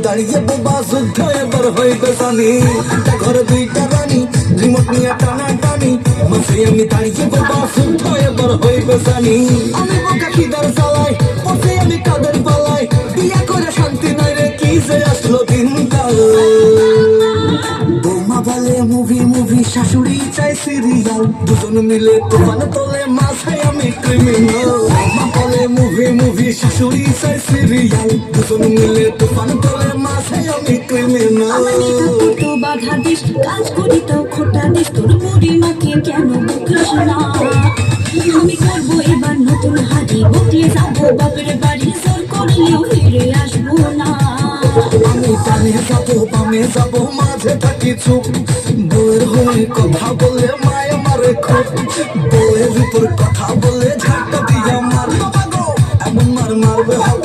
দাঁড়িয়ে বোবা যুদ্ধ এবার হইবে জানি, ঘরে দুইটা রানী রিমোট নিয়ে টানা টানি, মাঝে আমি দাঁড়িয়ে বোবা যুদ্ধ এবার হইবে জানি। আমি বোকা খিদার জ্বালাই পথে আমি কাদের পালাই, বিয়া করে শান্তি নাই রে কি যে আসলো দিনকাল। বৌমা বলে মুভি মুভি, শাশুড়ি চাই সিরিয়াল, দুজন মিলে তুফান তোলে মাঝে আমি ক্রিমিনাল। বৌমা বলে মুভি মুভি, শাশুড়ি চাই সিরিয়াল, দুজন মিলে তুফান তোলে মাঝে আমি ক্রিমিনাল। বাধা দিস কাজ করি তো খোটা দিস, তোর বুড়ি মাকে কেন বুকলিস না? আমি করবো এবার নতুন হাজি, বকলে যাবো বাপের বাড়ি, জোর করলেও ফিরে আসবো না। আমি টানে যাবো বামে যাবো মাঝে থাকি চুপ, বউয়ের হয়ে কথা বলে মায় মারে খুব, বউয়ের উপর কথা বলে ঝাঁটা দিয়া মার, বাবা গো এমন মার মারবে হবে।